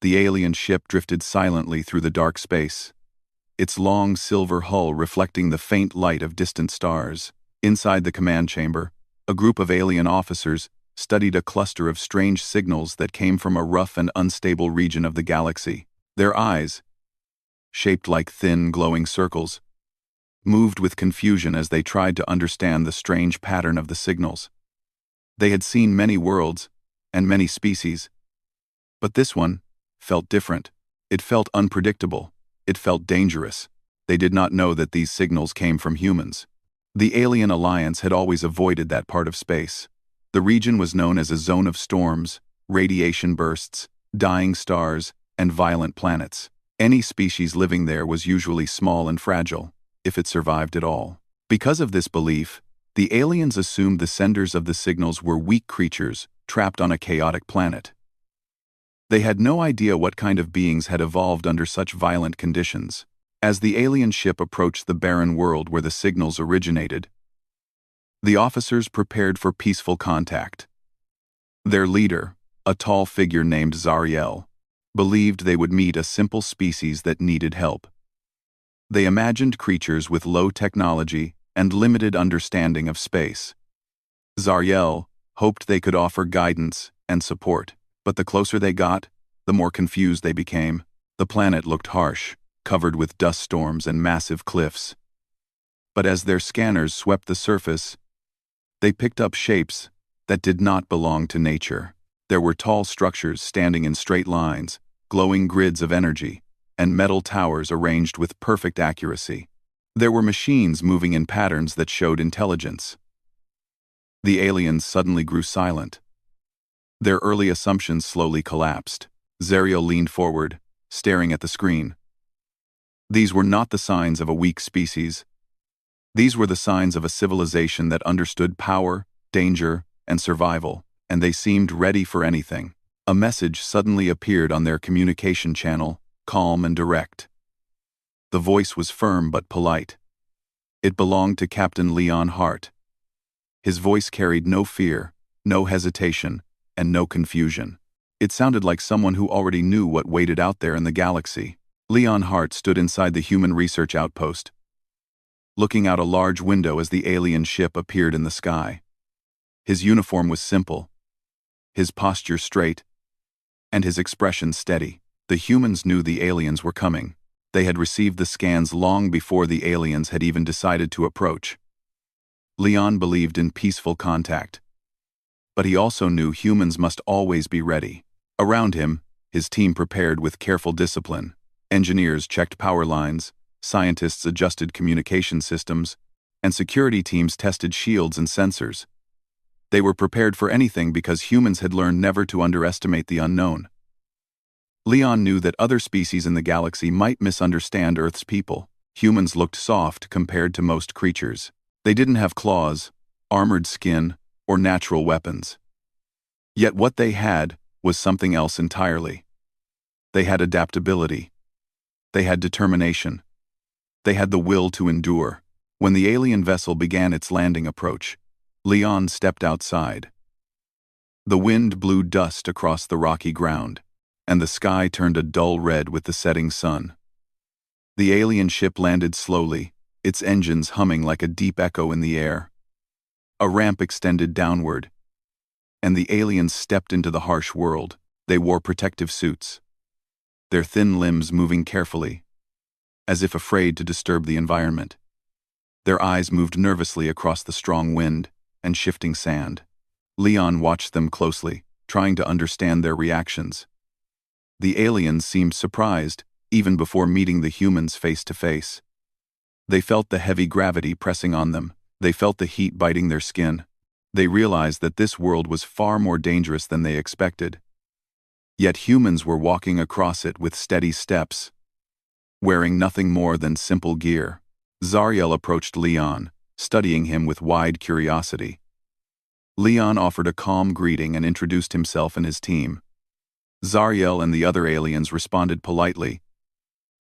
The alien ship drifted silently through the dark space, its long silver hull reflecting the faint light of distant stars. Inside the command chamber, a group of alien officers studied a cluster of strange signals that came from a rough and unstable region of the galaxy. Their eyes, shaped like thin, glowing circles, moved with confusion as they tried to understand the strange pattern of the signals. They had seen many worlds and many species, but this one felt different. It felt unpredictable. It felt dangerous. They did not know that these signals came from humans. The Alien Alliance had always avoided that part of space. The region was known as a zone of storms, radiation bursts, dying stars, and violent planets. Any species living there was usually small and fragile, if it survived at all. Because of this belief, the aliens assumed the senders of the signals were weak creatures trapped on a chaotic planet. They had no idea what kind of beings had evolved under such violent conditions. As the alien ship approached the barren world where the signals originated, the officers prepared for peaceful contact. Their leader, a tall figure named Zariel, believed they would meet a simple species that needed help. They imagined creatures with low technology and limited understanding of space. Zariel hoped they could offer guidance and support, but the closer they got, the more confused they became. The planet looked harsh, covered with dust storms and massive cliffs. But as their scanners swept the surface, they picked up shapes that did not belong to nature. There were tall structures standing in straight lines, glowing grids of energy, and metal towers arranged with perfect accuracy. There were machines moving in patterns that showed intelligence. The aliens suddenly grew silent. Their early assumptions slowly collapsed. Zariel leaned forward, staring at the screen. These were not the signs of a weak species. These were the signs of a civilization that understood power, danger, and survival, and they seemed ready for anything. A message suddenly appeared on their communication channel, calm and direct. The voice was firm but polite. It belonged to Captain Leon Hart. His voice carried no fear, no hesitation, and no confusion. It sounded like someone who already knew what waited out there in the galaxy. Leon Hart stood inside the human research outpost, looking out a large window as the alien ship appeared in the sky. His uniform was simple, his posture straight, and his expression steady. The humans knew the aliens were coming. They had received the scans long before the aliens had even decided to approach. Leon believed in peaceful contact, but he also knew humans must always be ready. Around him, his team prepared with careful discipline. Engineers checked power lines, scientists adjusted communication systems, and security teams tested shields and sensors. They were prepared for anything because humans had learned never to underestimate the unknown. Leon knew that other species in the galaxy might misunderstand Earth's people. Humans looked soft compared to most creatures. They didn't have claws, armored skin, or natural weapons. Yet what they had was something else entirely. They had adaptability. They had determination. They had the will to endure. When the alien vessel began its landing approach, Leon stepped outside. The wind blew dust across the rocky ground, and the sky turned a dull red with the setting sun. The alien ship landed slowly, its engines humming like a deep echo in the air. A ramp extended downward, and the aliens stepped into the harsh world. They wore protective suits, their thin limbs moving carefully, as if afraid to disturb the environment. Their eyes moved nervously across the strong wind and shifting sand. Leon watched them closely, trying to understand their reactions. The aliens seemed surprised, even before meeting the humans face to face. They felt the heavy gravity pressing on them. They felt the heat biting their skin. They realized that this world was far more dangerous than they expected. Yet humans were walking across it with steady steps, wearing nothing more than simple gear. Zariel approached Leon, studying him with wide curiosity. Leon offered a calm greeting and introduced himself and his team. Zariel and the other aliens responded politely,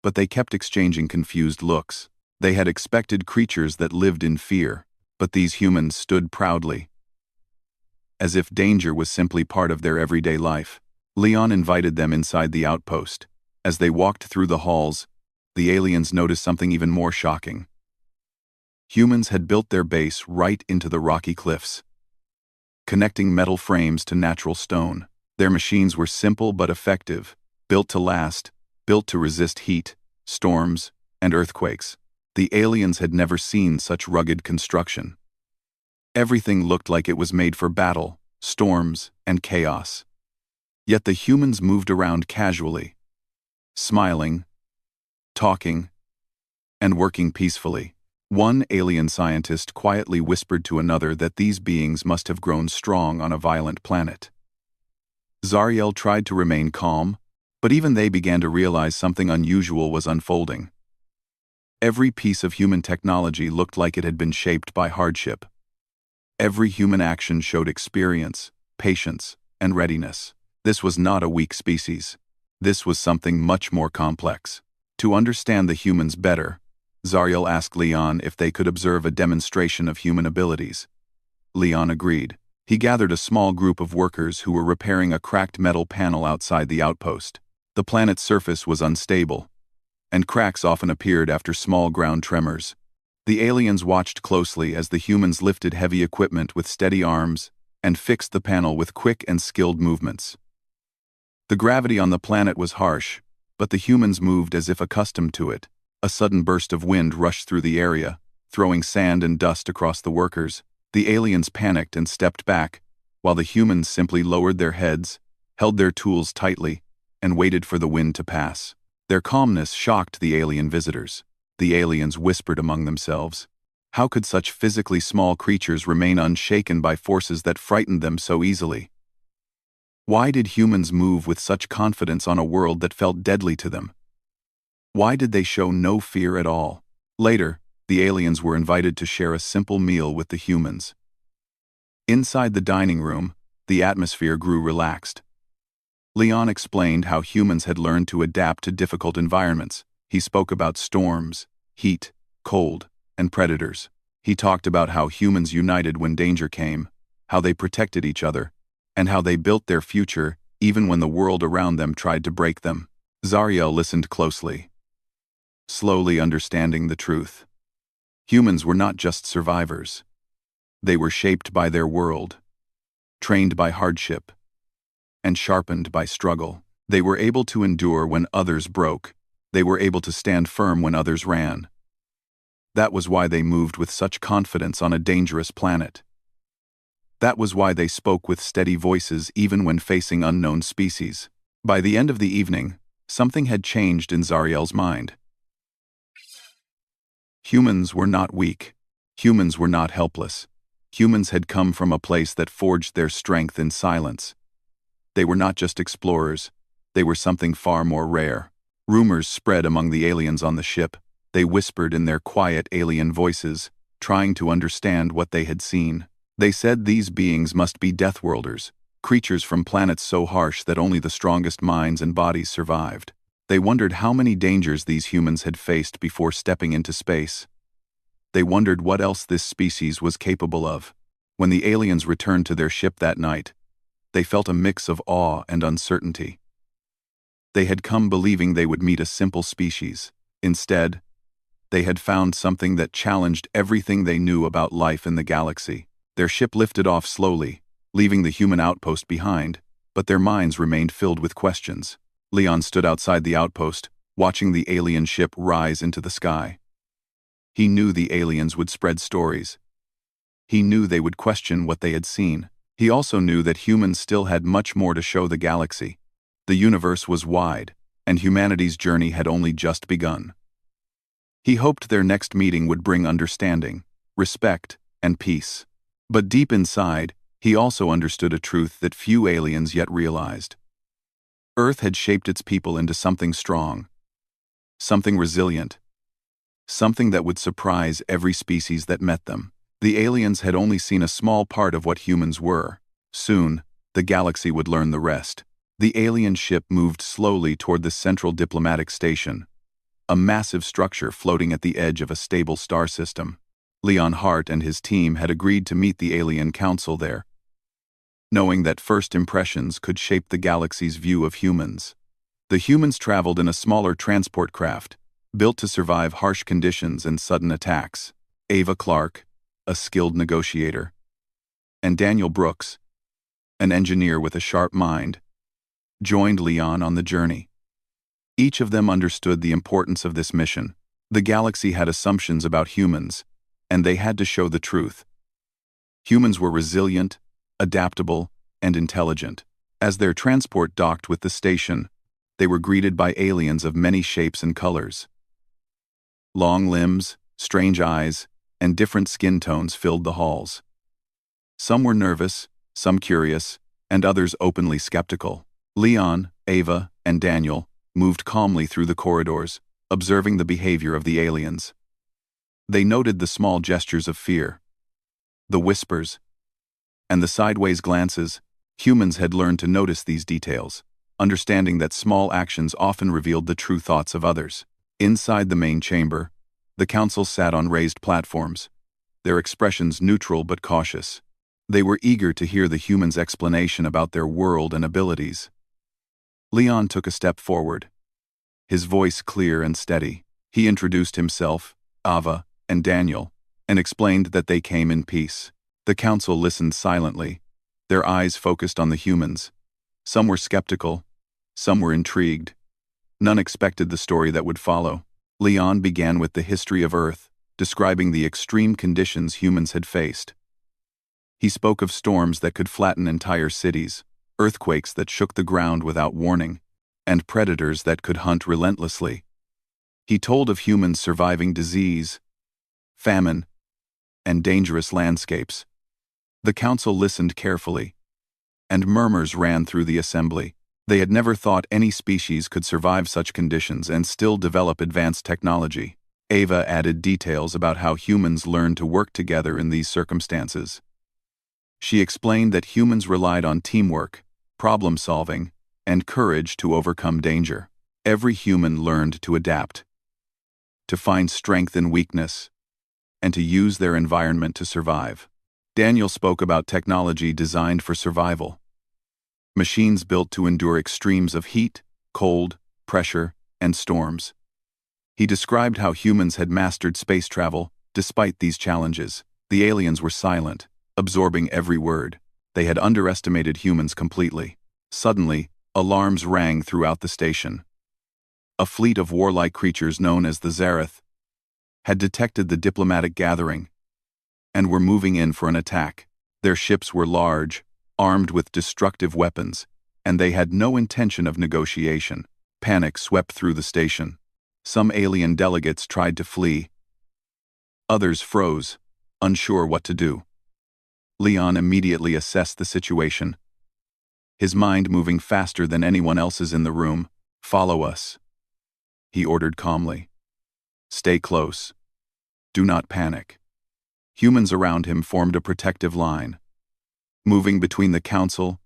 but they kept exchanging confused looks. They had expected creatures that lived in fear, but these humans stood proudly, as if danger was simply part of their everyday life. Leon invited them inside the outpost. As they walked through the halls, the aliens noticed something even more shocking. Humans had built their base right into the rocky cliffs, connecting metal frames to natural stone. Their machines were simple but effective, built to last, built to resist heat, storms, and earthquakes. The aliens had never seen such rugged construction. Everything looked like it was made for battle, storms, and chaos. Yet the humans moved around casually, smiling, talking, and working peacefully. One alien scientist quietly whispered to another that these beings must have grown strong on a violent planet. Zariel tried to remain calm, but even they began to realize something unusual was unfolding. Every piece of human technology looked like it had been shaped by hardship. Every human action showed experience, patience, and readiness. This was not a weak species. This was something much more complex. To understand the humans better, Zariel asked Leon if they could observe a demonstration of human abilities. Leon agreed. He gathered a small group of workers who were repairing a cracked metal panel outside the outpost. The planet's surface was unstable, and cracks often appeared after small ground tremors. The aliens watched closely as the humans lifted heavy equipment with steady arms and fixed the panel with quick and skilled movements. The gravity on the planet was harsh, but the humans moved as if accustomed to it. A sudden burst of wind rushed through the area, throwing sand and dust across the workers. The aliens panicked and stepped back, while the humans simply lowered their heads, held their tools tightly, and waited for the wind to pass. Their calmness shocked the alien visitors. The aliens whispered among themselves. How could such physically small creatures remain unshaken by forces that frightened them so easily? Why did humans move with such confidence on a world that felt deadly to them? Why did they show no fear at all? Later, the aliens were invited to share a simple meal with the humans. Inside the dining room, the atmosphere grew relaxed. Leon explained how humans had learned to adapt to difficult environments. He spoke about storms, heat, cold, and predators. He talked about how humans united when danger came, how they protected each other, and how they built their future even when the world around them tried to break them. Zariel listened closely, slowly understanding the truth. Humans were not just survivors. They were shaped by their world, trained by hardship, and sharpened by struggle. They were able to endure when others broke. They were able to stand firm when others ran. That was why they moved with such confidence on a dangerous planet. That was why they spoke with steady voices even when facing unknown species. By the end of the evening, something had changed in Zariel's mind. Humans were not weak. Humans were not helpless. Humans had come from a place that forged their strength in silence. They were not just explorers. They were something far more rare. Rumors spread among the aliens on the ship. They whispered in their quiet alien voices, trying to understand what they had seen. They said these beings must be Deathworlders, creatures from planets so harsh that only the strongest minds and bodies survived. They wondered how many dangers these humans had faced before stepping into space. They wondered what else this species was capable of. When the aliens returned to their ship that night, they felt a mix of awe and uncertainty. They had come believing they would meet a simple species. Instead, they had found something that challenged everything they knew about life in the galaxy. Their ship lifted off slowly, leaving the human outpost behind, but their minds remained filled with questions. Leon stood outside the outpost, watching the alien ship rise into the sky. He knew the aliens would spread stories. He knew they would question what they had seen. He also knew that humans still had much more to show the galaxy. The universe was wide, and humanity's journey had only just begun. He hoped their next meeting would bring understanding, respect, and peace. But deep inside, he also understood a truth that few aliens yet realized. Earth had shaped its people into something strong, something resilient, something that would surprise every species that met them. The aliens had only seen a small part of what humans were. Soon, the galaxy would learn the rest. The alien ship moved slowly toward the central diplomatic station, a massive structure floating at the edge of a stable star system. Leon Hart and his team had agreed to meet the alien council there. knowing that first impressions could shape the galaxy's view of humans. The humans traveled in a smaller transport craft, built to survive harsh conditions and sudden attacks. Ava Clark, a skilled negotiator, and Daniel Brooks, an engineer with a sharp mind, joined Leon on the journey. Each of them understood the importance of this mission. The galaxy had assumptions about humans, and they had to show the truth. Humans were resilient, adaptable, and intelligent. As their transport docked with the station, they were greeted by aliens of many shapes and colors. Long limbs, strange eyes, and different skin tones filled the halls. Some were nervous, some curious, and others openly skeptical. Leon, Ava, and Daniel moved calmly through the corridors, observing the behavior of the aliens. They noted the small gestures of fear, the whispers, and the sideways glances. Humans had learned to notice these details, understanding that small actions often revealed the true thoughts of others. Inside the main chamber, the council sat on raised platforms, their expressions neutral but cautious. They were eager to hear the humans' explanation about their world and abilities. Leon took a step forward, his voice clear and steady. He introduced himself, Ava, and Daniel, and explained that they came in peace. The council listened silently, their eyes focused on the humans. Some were skeptical, some were intrigued. None expected the story that would follow. Leon began with the history of Earth, describing the extreme conditions humans had faced. He spoke of storms that could flatten entire cities, earthquakes that shook the ground without warning, and predators that could hunt relentlessly. He told of humans surviving disease, famine, and dangerous landscapes. The council listened carefully, and murmurs ran through the assembly. They had never thought any species could survive such conditions and still develop advanced technology. Ava added details about how humans learned to work together in these circumstances. She explained that humans relied on teamwork, problem-solving, and courage to overcome danger. Every human learned to adapt, to find strength in weakness, and to use their environment to survive. Daniel spoke about technology designed for survival. Machines built to endure extremes of heat, cold, pressure, and storms. He described how humans had mastered space travel despite these challenges. The aliens were silent, absorbing every word. They had underestimated humans completely. Suddenly, alarms rang throughout the station. A fleet of warlike creatures known as the Zareth had detected the diplomatic gathering and were moving in for an attack. Their ships were large, armed with destructive weapons, and they had no intention of negotiation. Panic swept through the station. Some alien delegates tried to flee. Others froze, unsure what to do. Leon immediately assessed the situation, his mind moving faster than anyone else's in the room. "Follow us," he ordered calmly. "Stay close. Do not panic." Humans around him formed a protective line, moving between the council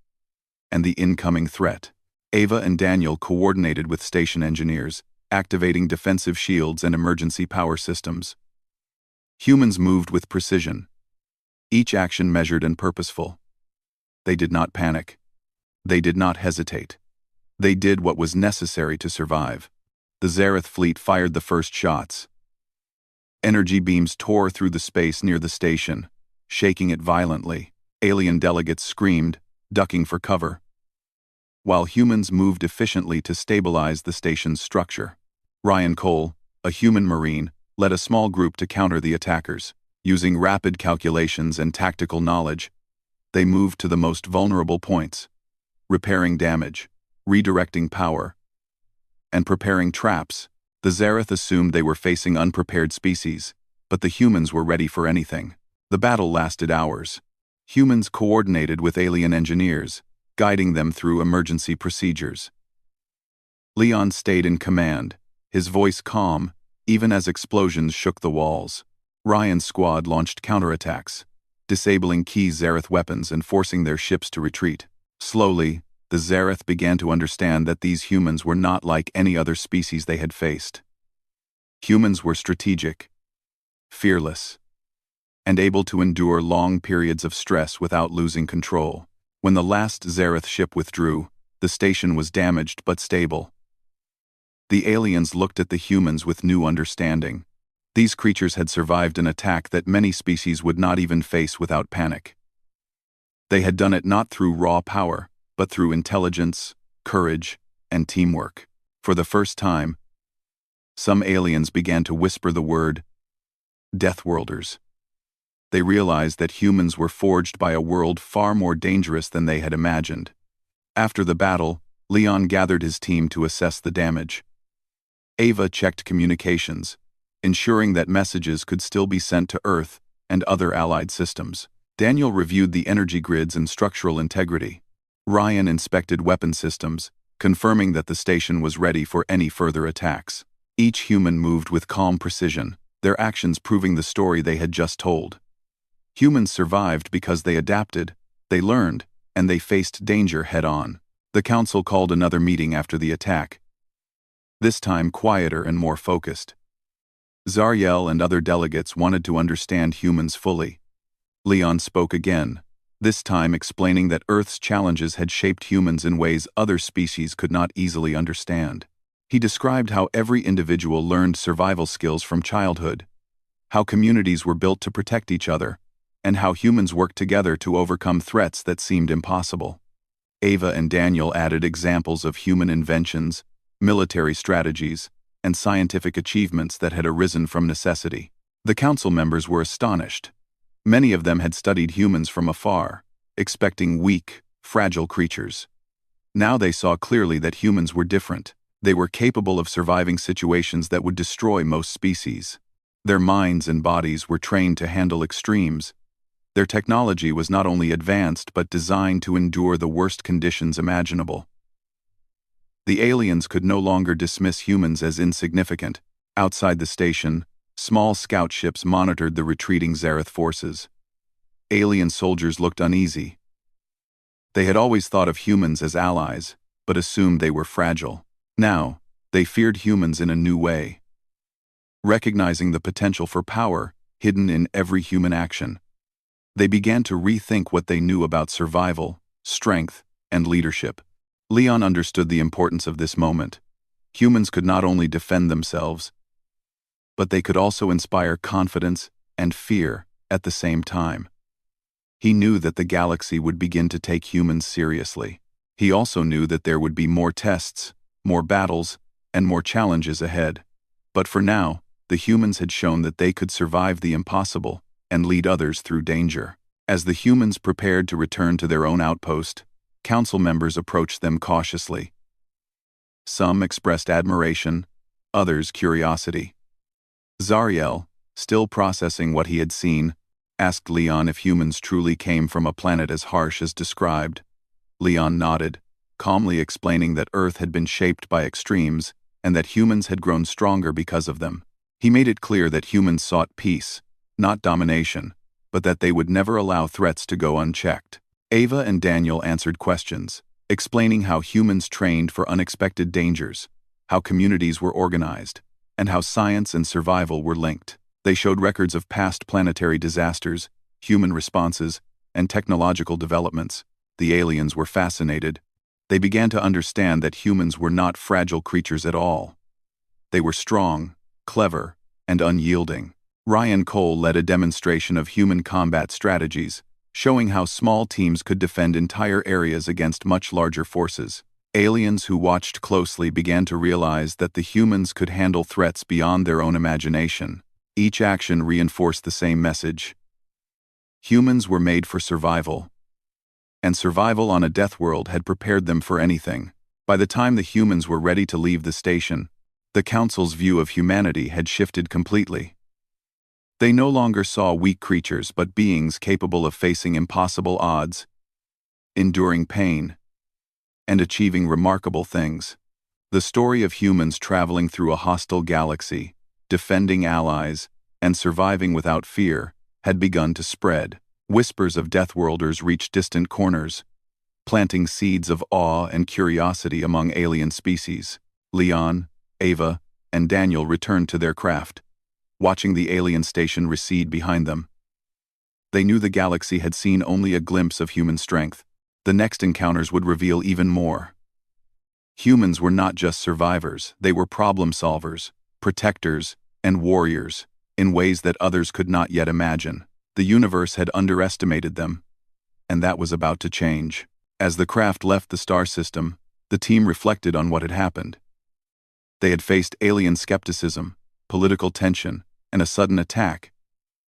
and the incoming threat. Ava and Daniel coordinated with station engineers, activating defensive shields and emergency power systems. Humans moved with precision, each action measured and purposeful. They did not panic. They did not hesitate. They did what was necessary to survive. The Zareth fleet fired the first shots. Energy beams tore through the space near the station, shaking it violently. Alien delegates screamed, ducking for cover, while humans moved efficiently to stabilize the station's structure. Ryan Cole, a human marine, led a small group to counter the attackers. Using rapid calculations and tactical knowledge, they moved to the most vulnerable points, repairing damage, redirecting power, and preparing traps. The Zareth assumed they were facing unprepared species, but the humans were ready for anything. The battle lasted hours. Humans coordinated with alien engineers, guiding them through emergency procedures. Leon stayed in command, his voice calm, even as explosions shook the walls. Ryan's squad launched counterattacks, disabling key Zareth weapons and forcing their ships to retreat. Slowly, the Zareth began to understand that these humans were not like any other species they had faced. Humans were strategic, fearless, and able to endure long periods of stress without losing control. When the last Zareth ship withdrew, the station was damaged but stable. The aliens looked at the humans with new understanding. These creatures had survived an attack that many species would not even face without panic. They had done it not through raw power, but through intelligence, courage, and teamwork. For the first time, some aliens began to whisper the word, Deathworlders. They realized that humans were forged by a world far more dangerous than they had imagined. After the battle, Leon gathered his team to assess the damage. Ava checked communications, ensuring that messages could still be sent to Earth and other allied systems. Daniel reviewed the energy grids and structural integrity. Ryan inspected weapon systems, confirming that the station was ready for any further attacks. Each human moved with calm precision, their actions proving the story they had just told. Humans survived because they adapted, they learned, and they faced danger head-on. The council called another meeting after the attack, this time quieter and more focused. Zariel and other delegates wanted to understand humans fully. Leon spoke again, this time explaining that Earth's challenges had shaped humans in ways other species could not easily understand. He described how every individual learned survival skills from childhood, how communities were built to protect each other, and how humans worked together to overcome threats that seemed impossible. Ava and Daniel added examples of human inventions, military strategies, and scientific achievements that had arisen from necessity. The council members were astonished. Many of them had studied humans from afar, expecting weak, fragile creatures. Now they saw clearly that humans were different. They were capable of surviving situations that would destroy most species. Their minds and bodies were trained to handle extremes. Their technology was not only advanced but designed to endure the worst conditions imaginable. The aliens could no longer dismiss humans as insignificant. Outside the station, small scout ships monitored the retreating Zareth forces. Alien soldiers looked uneasy. They had always thought of humans as allies, but assumed they were fragile. Now, they feared humans in a new way, recognizing the potential for power hidden in every human action. They began to rethink what they knew about survival, strength, and leadership. Leon understood the importance of this moment. Humans could not only defend themselves, but they could also inspire confidence and fear at the same time. He knew that the galaxy would begin to take humans seriously. He also knew that there would be more tests, more battles, and more challenges ahead. But for now, the humans had shown that they could survive the impossible and lead others through danger. As the humans prepared to return to their own outpost, council members approached them cautiously. Some expressed admiration, others curiosity. Zariel, still processing what he had seen, asked Leon if humans truly came from a planet as harsh as described. Leon nodded, calmly explaining that Earth had been shaped by extremes and that humans had grown stronger because of them. He made it clear that humans sought peace, not domination, but that they would never allow threats to go unchecked. Ava and Daniel answered questions, explaining how humans trained for unexpected dangers, how communities were organized, and how science and survival were linked. They showed records of past planetary disasters, human responses, and technological developments. The aliens were fascinated. They began to understand that humans were not fragile creatures at all. They were strong, clever, and unyielding. Ryan Cole led a demonstration of human combat strategies, showing how small teams could defend entire areas against much larger forces. Aliens who watched closely began to realize that the humans could handle threats beyond their own imagination. Each action reinforced the same message. Humans were made for survival, and survival on a death world had prepared them for anything. By the time the humans were ready to leave the station, the Council's view of humanity had shifted completely. They no longer saw weak creatures but beings capable of facing impossible odds, enduring pain, and achieving remarkable things. The story of humans traveling through a hostile galaxy, defending allies, and surviving without fear had begun to spread. Whispers of Deathworlders reached distant corners, planting seeds of awe and curiosity among alien species. Leon, Ava, and Daniel returned to their craft, watching the alien station recede behind them. They knew the galaxy had seen only a glimpse of human strength, The next encounters would reveal even more. Humans were not just survivors, they were problem solvers, protectors, and warriors, in ways that others could not yet imagine. The universe had underestimated them, and that was about to change. As the craft left the star system, the team reflected on what had happened. They had faced alien skepticism, political tension, and a sudden attack.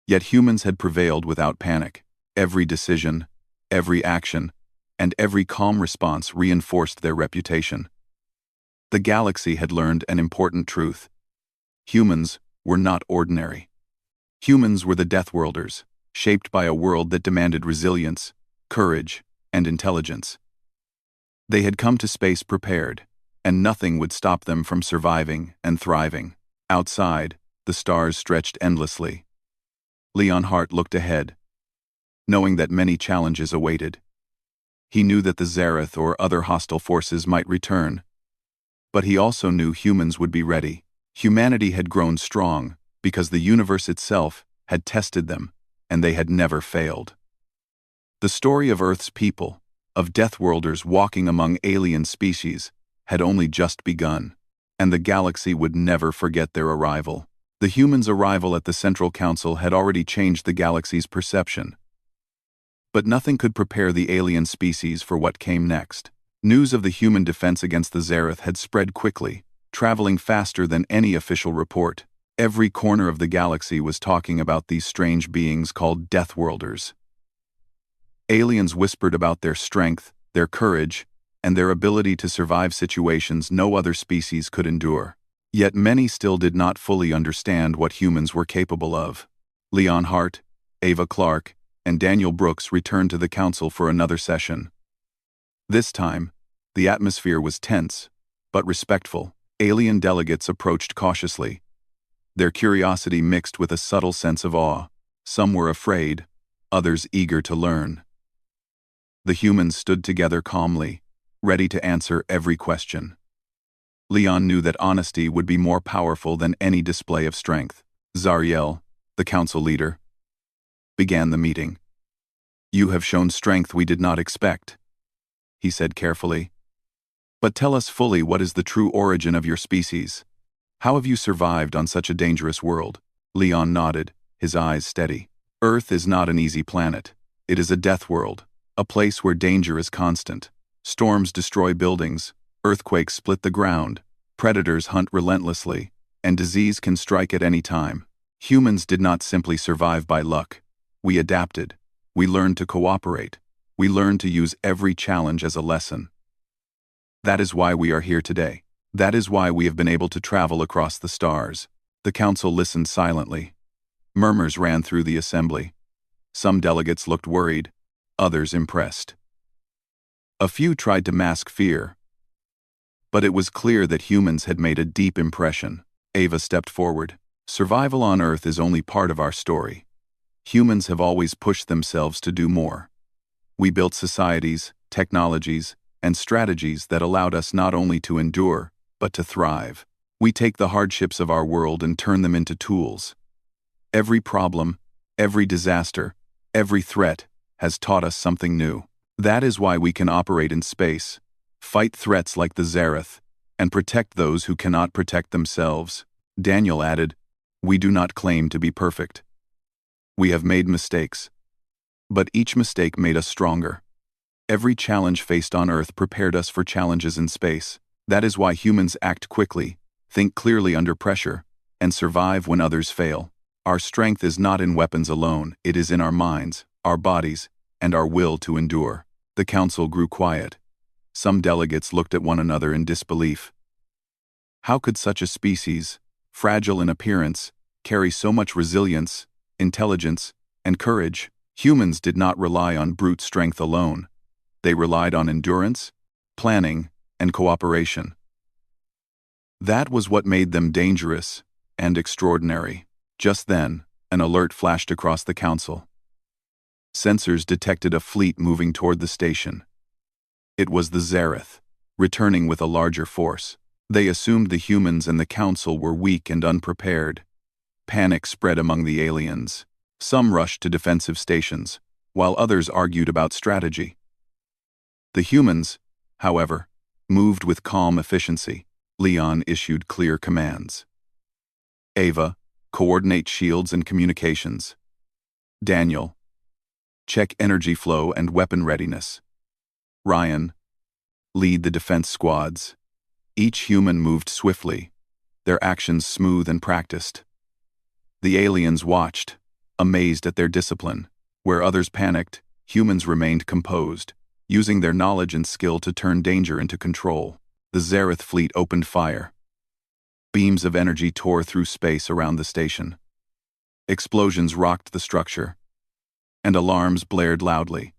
Yet humans had prevailed without panic. Every decision, every action, and every calm response reinforced their reputation. The galaxy had learned an important truth. Humans were not ordinary. Humans were the Deathworlders, shaped by a world that demanded resilience, courage, and intelligence. They had come to space prepared, and nothing would stop them from surviving and thriving. Outside, the stars stretched endlessly. Leon Hart looked ahead, knowing that many challenges awaited. He knew that the Zareth or other hostile forces might return, but he also knew humans would be ready. Humanity had grown strong because the universe itself had tested them, and they had never failed. The story of Earth's people, of Deathworlders walking among alien species, had only just begun, and the galaxy would never forget their arrival. The humans' arrival at the Central Council had already changed the galaxy's perception. But nothing could prepare the alien species for what came next. News of the human defense against the Zareth had spread quickly, traveling faster than any official report. Every corner of the galaxy was talking about these strange beings called Deathworlders. Aliens whispered about their strength, their courage, and their ability to survive situations no other species could endure. Yet many still did not fully understand what humans were capable of. Leon Hart, Ava Clark, and Daniel Brooks returned to the council for another session. This time, the atmosphere was tense, but respectful. Alien delegates approached cautiously, their curiosity mixed with a subtle sense of awe. Some were afraid, others eager to learn. The humans stood together calmly, ready to answer every question. Leon knew that honesty would be more powerful than any display of strength. Zariel, the council leader, began the meeting. "You have shown strength we did not expect," he said carefully. "But tell us fully, what is the true origin of your species? How have you survived on such a dangerous world?" Leon nodded, his eyes steady. "Earth is not an easy planet. It is a death world, a place where danger is constant. Storms destroy buildings, earthquakes split the ground, predators hunt relentlessly, and disease can strike at any time. Humans did not simply survive by luck. We adapted. We learned to cooperate. We learned to use every challenge as a lesson. That is why we are here today. That is why we have been able to travel across the stars." The council listened silently. Murmurs ran through the assembly. Some delegates looked worried, others impressed. A few tried to mask fear, but it was clear that humans had made a deep impression. Ava stepped forward. "Survival on Earth is only part of our story. Humans have always pushed themselves to do more. We built societies, technologies, and strategies that allowed us not only to endure, but to thrive. We take the hardships of our world and turn them into tools. Every problem, every disaster, every threat has taught us something new. That is why we can operate in space, fight threats like the Zareth, and protect those who cannot protect themselves." Daniel added, "We do not claim to be perfect. We have made mistakes, but each mistake made us stronger. Every challenge faced on Earth prepared us for challenges in space. That is why humans act quickly, think clearly under pressure, and survive when others fail. Our strength is not in weapons alone, it is in our minds, our bodies, and our will to endure." The council grew quiet. Some delegates looked at one another in disbelief. How could such a species, fragile in appearance, carry so much resilience, intelligence, and courage? Humans did not rely on brute strength alone. They relied on endurance, planning, and cooperation. That was what made them dangerous and extraordinary. Just then, an alert flashed across the council. Sensors detected a fleet moving toward the station. It was the Zareth, returning with a larger force. They assumed the humans and the council were weak and unprepared. Panic spread among the aliens. Some rushed to defensive stations, while others argued about strategy. The humans, however, moved with calm efficiency. Leon issued clear commands. Ava, coordinate shields and communications. Daniel, check energy flow and weapon readiness. Ryan, lead the defense squads. Each human moved swiftly, their actions smooth and practiced. The aliens watched, amazed at their discipline. Where others panicked, humans remained composed, using their knowledge and skill to turn danger into control. The Zareth fleet opened fire. Beams of energy tore through space around the station. Explosions rocked the structure, and alarms blared loudly.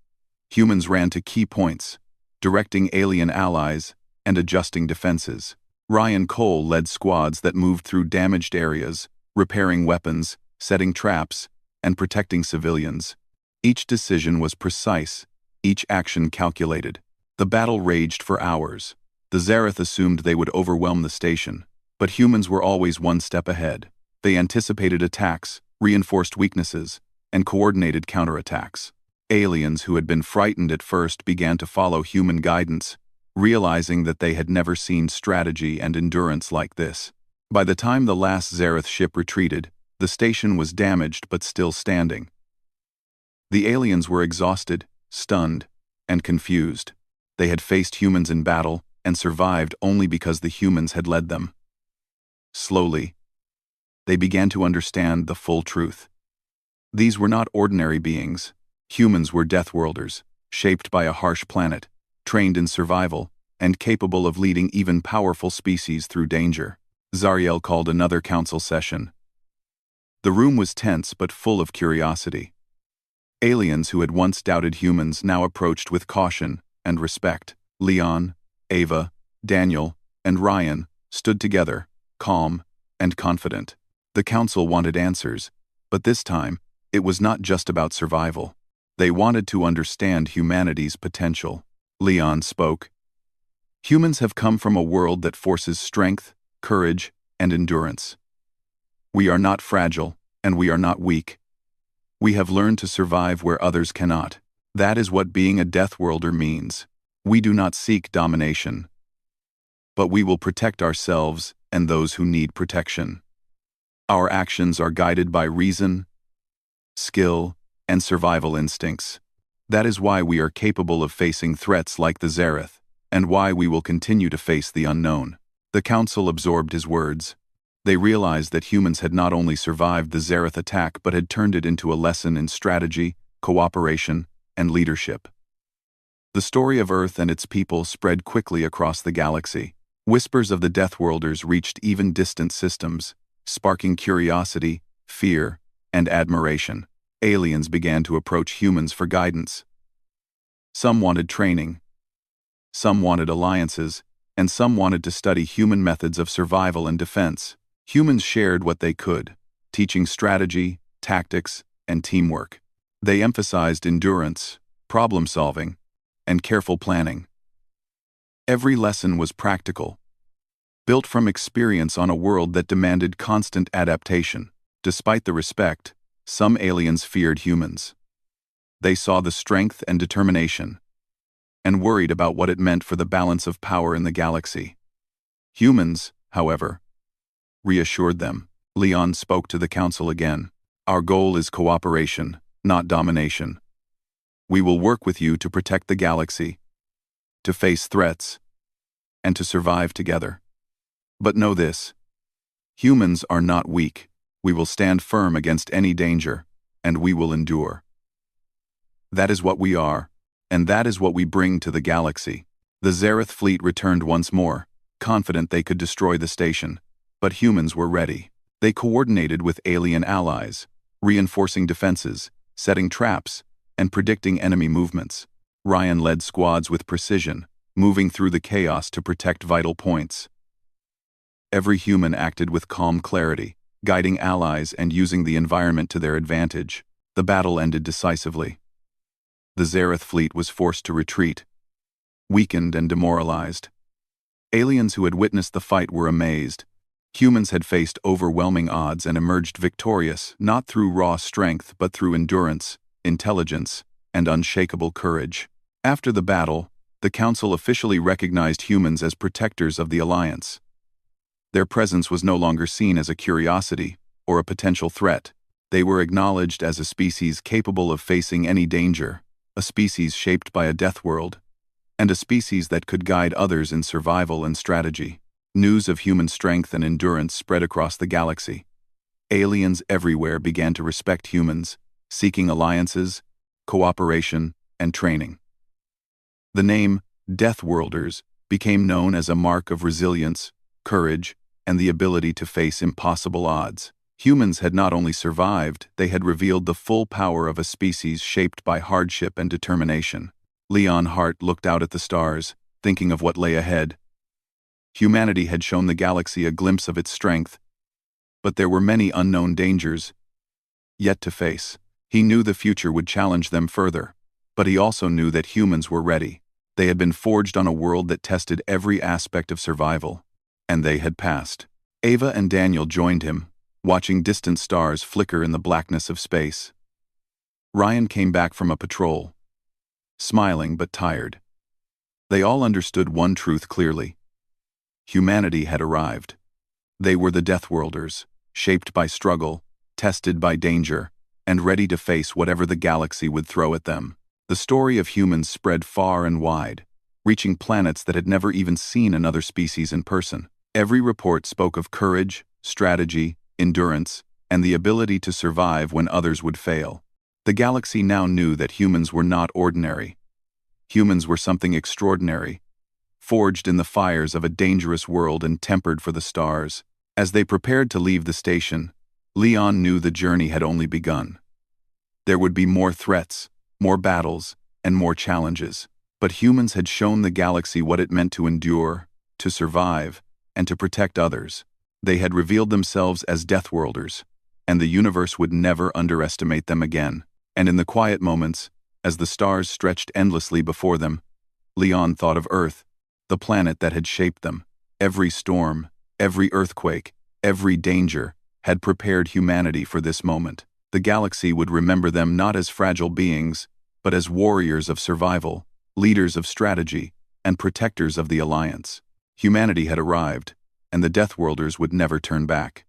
Humans ran to key points, directing alien allies and adjusting defenses. Ryan Cole led squads that moved through damaged areas, repairing weapons, setting traps, and protecting civilians. Each decision was precise, each action calculated. The battle raged for hours. The Zareth assumed they would overwhelm the station, but humans were always one step ahead. They anticipated attacks, reinforced weaknesses, and coordinated counterattacks. Aliens who had been frightened at first began to follow human guidance, realizing that they had never seen strategy and endurance like this. By the time the last Zareth ship retreated, the station was damaged but still standing. The aliens were exhausted, stunned, and confused. They had faced humans in battle and survived only because the humans had led them. Slowly, they began to understand the full truth. These were not ordinary beings. Humans were Deathworlders, shaped by a harsh planet, trained in survival, and capable of leading even powerful species through danger. Zariel called another council session. The room was tense but full of curiosity. Aliens who had once doubted humans now approached with caution and respect. Leon, Ava, Daniel, and Ryan stood together, calm and confident. The council wanted answers, but this time, it was not just about survival. They wanted to understand humanity's potential. Leon spoke. Humans have come from a world that forces strength, courage, and endurance. We are not fragile, and we are not weak. We have learned to survive where others cannot. That is what being a Deathworlder means. We do not seek domination, but we will protect ourselves and those who need protection. Our actions are guided by reason, skill, and survival instincts. That is why we are capable of facing threats like the Zareth, and why we will continue to face the unknown. The council absorbed his words. They realized that humans had not only survived the Zareth attack but had turned it into a lesson in strategy, cooperation, and leadership. The story of Earth and its people spread quickly across the galaxy. Whispers of the Deathworlders reached even distant systems, sparking curiosity, fear, and admiration. Aliens began to approach humans for guidance. Some wanted training, some wanted alliances, and some wanted to study human methods of survival and defense. Humans shared what they could, teaching strategy, tactics, and teamwork. They emphasized endurance, problem-solving, and careful planning. Every lesson was practical, built from experience on a world that demanded constant adaptation. Despite the respect, some aliens feared humans. They saw the strength and determination, and worried about what it meant for the balance of power in the galaxy. Humans, however, reassured them. Leon spoke to the council again. Our goal is cooperation, not domination. We will work with you to protect the galaxy, to face threats, and to survive together. But know this: humans are not weak. We will stand firm against any danger, and we will endure. That is what we are, and that is what we bring to the galaxy. The Zareth fleet returned once more, confident they could destroy the station. But humans were ready. They coordinated with alien allies, reinforcing defenses, setting traps, and predicting enemy movements. Ryan led squads with precision, moving through the chaos to protect vital points. Every human acted with calm clarity, guiding allies and using the environment to their advantage. The battle ended decisively. The Zareth fleet was forced to retreat, weakened and demoralized. Aliens who had witnessed the fight were amazed. Humans had faced overwhelming odds and emerged victorious, not through raw strength but through endurance, intelligence, and unshakable courage. After the battle, the Council officially recognized humans as protectors of the Alliance. Their presence was no longer seen as a curiosity or a potential threat. They were acknowledged as a species capable of facing any danger, a species shaped by a death world, and a species that could guide others in survival and strategy. News of human strength and endurance spread across the galaxy. Aliens everywhere began to respect humans, seeking alliances, cooperation, and training. The name Deathworlders became known as a mark of resilience, courage, and the ability to face impossible odds. Humans had not only survived, they had revealed the full power of a species shaped by hardship and determination. Leon Hart looked out at the stars, thinking of what lay ahead. Humanity had shown the galaxy a glimpse of its strength, but there were many unknown dangers yet to face. He knew the future would challenge them further, but he also knew that humans were ready. They had been forged on a world that tested every aspect of survival, and they had passed. Ava and Daniel joined him, watching distant stars flicker in the blackness of space. Ryan came back from a patrol, smiling but tired. They all understood one truth clearly. Humanity had arrived. They were the Deathworlders, shaped by struggle, tested by danger, and ready to face whatever the galaxy would throw at them. The story of humans spread far and wide, reaching planets that had never even seen another species in person. Every report spoke of courage, strategy, endurance, and the ability to survive when others would fail. The galaxy now knew that humans were not ordinary. Humans were something extraordinary, forged in the fires of a dangerous world and tempered for the stars. As they prepared to leave the station, Leon knew the journey had only begun. There would be more threats, more battles, and more challenges. But humans had shown the galaxy what it meant to endure, to survive, and to protect others. They had revealed themselves as Deathworlders, and the universe would never underestimate them again. And in the quiet moments, as the stars stretched endlessly before them, Leon thought of Earth, the planet that had shaped them. Every storm, every earthquake, every danger had prepared humanity for this moment. The galaxy would remember them not as fragile beings, but as warriors of survival, leaders of strategy, and protectors of the Alliance. Humanity had arrived, and the Deathworlders would never turn back.